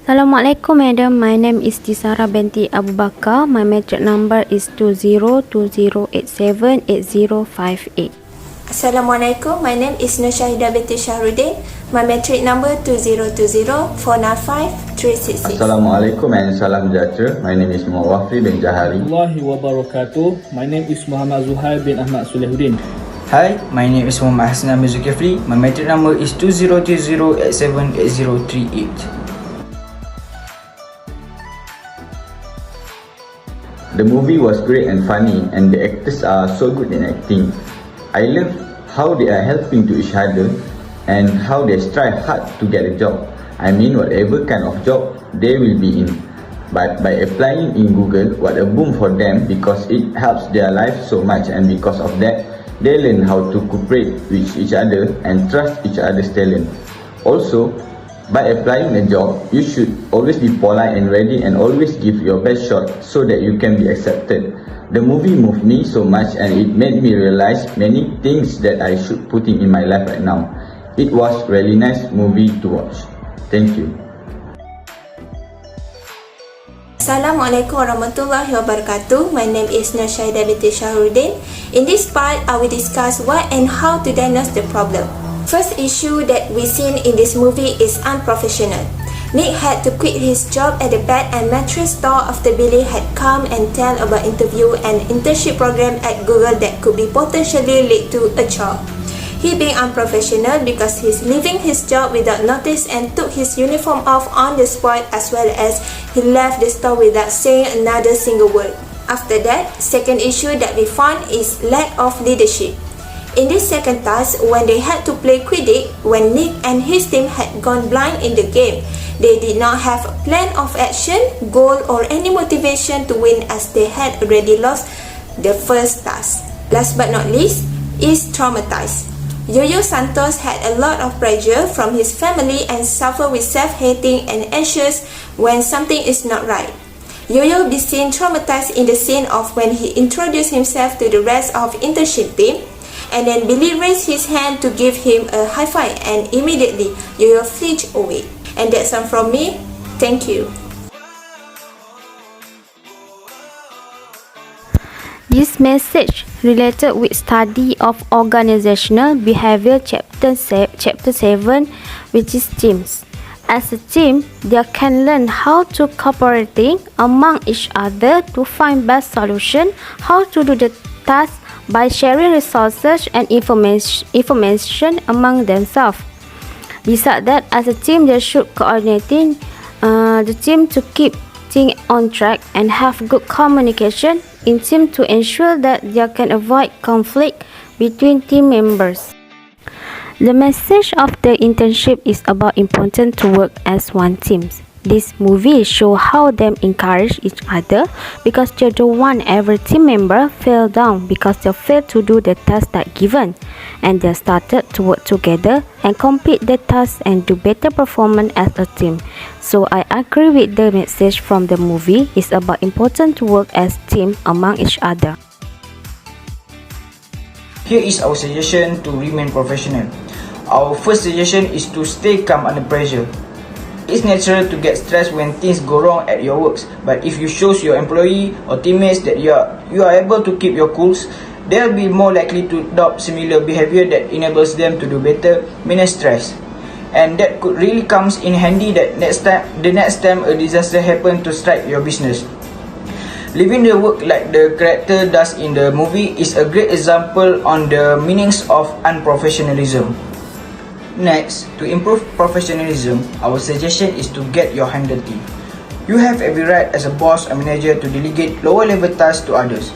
Assalamualaikum madam, my name is Tisara binti ABUBAKAR. My matric number is 2020878058. Assalamualaikum, my name is SHAHIDA binti SHAHARUDIN. My matric number 2020495366. Assalamualaikum and salam sejahtera. My name is WAFRI bin JAHARI. Warahmatullahi wabarakatuh. My name is Muhammad ZUHAIR bin Ahmad SULEHUDDIN. Hi, my name is Muhammad Hasnan bin ZULKIFLI. My matric number is 2020878038. The movie was great and funny, and the actors are so good in acting. I love how they are helping to each other and how they strive hard to get a job. I mean, whatever kind of job they will be in. But by applying in Google, what a boom for them, because it helps their life so much, and because of that, they learn how to cooperate with each other and trust each other's talent. Also, by applying a job, you should always be polite and ready and always give your best shot so that you can be accepted. The movie moved me so much and it made me realize many things that I should put in my life right now. It was really nice movie to watch. Thank you. Assalamualaikum warahmatullahi wabarakatuh. My name is SHAHIDA binti SHAHARUDIN. In this part, I will discuss what and how to diagnose the problem. First issue that we seen in this movie is unprofessional. Nick had to quit his job at the bed and mattress store after Billy had come and tell about interview and internship program at Google that could be potentially lead to a job. He being unprofessional because he's leaving his job without notice and took his uniform off on the spot, as well as he left the store without saying another single word. After that, second issue that we found is lack of leadership. In this second task, when they had to play Quidditch, when Nick and his team had gone blind in the game, they did not have a plan of action, goal or any motivation to win, as they had already lost the first task. Last but not least is traumatized. Yo-Yo Santos had a lot of pressure from his family and suffered with self-hating and anxious when something is not right. Yo-Yo be seen traumatized in the scene of when he introduced himself to the rest of internship team, and then Billy raised his hand to give him a high five, and immediately Yo-Yo flinched away. And that's all from me. Thank you. This message related with study of organizational behavior chapter 7, which is teams. As a team, they can learn how to cooperating among each other to find best solution, how to do the task by sharing resources and information among themselves. Besides that, as a team, they should coordinating the team to keep things on track and have good communication in team to ensure that they can avoid conflict between team members. The message of the internship is about important to work as one team. This movie show how them encourage each other, because they don't want every team member fell down because they failed to do the task that given, and they started to work together and complete the task and do better performance as a team. So I agree with the message from the movie. It's about important to work as team among each other. Here is our suggestion to remain professional. Our first suggestion is to stay calm under pressure. It's natural to get stressed when things go wrong at your works, but if you show your employee or teammates that you are able to keep your cool, they'll be more likely to adopt similar behavior that enables them to do better, manage stress. And that could really comes in handy that the next time a disaster happens to strike your business. Living the work like the character does in the movie is a great example on the meanings of unprofessionalism. Next, to improve professionalism, our suggestion is to get your hand dirty. You have every right as a boss or manager to delegate lower level tasks to others.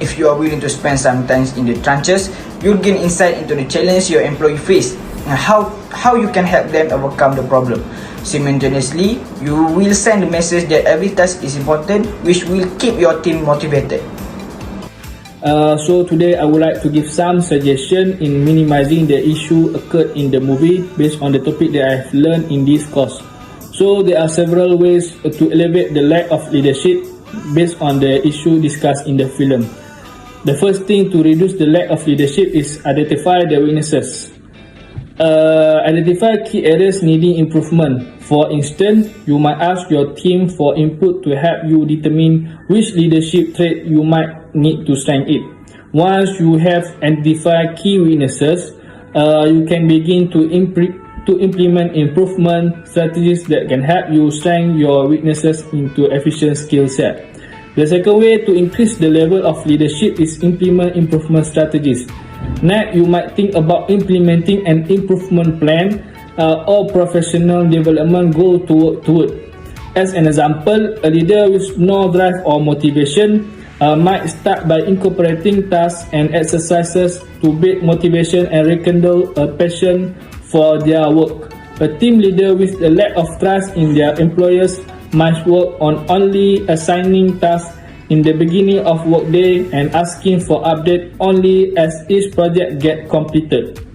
If you are willing to spend some time in the trenches, you'll gain insight into the challenge your employee face and how you can help them overcome the problem. Simultaneously, you will send the message that every task is important, which will keep your team motivated. So today I would like to give some suggestion in minimizing the issue occurred in the movie based on the topic that I have learned in this course. So there are several ways to elevate the lack of leadership based on the issue discussed in the film. The first thing to reduce the lack of leadership is identify the weaknesses. Identify key areas needing improvement. For instance, you might ask your team for input to help you determine which leadership trait you might need to strengthen it. Once you have identified key weaknesses, you can begin to implement improvement strategies that can help you strengthen your weaknesses into efficient skill set. The second way to increase the level of leadership is implement improvement strategies. Next, you might think about implementing an improvement plan or professional development goal to work toward. As an example, a leader with no drive or motivation might start by incorporating tasks and exercises to build motivation and rekindle a passion for their work. A team leader with a lack of trust in their employees might work on only assigning tasks in the beginning of workday and asking for update only as each project gets completed.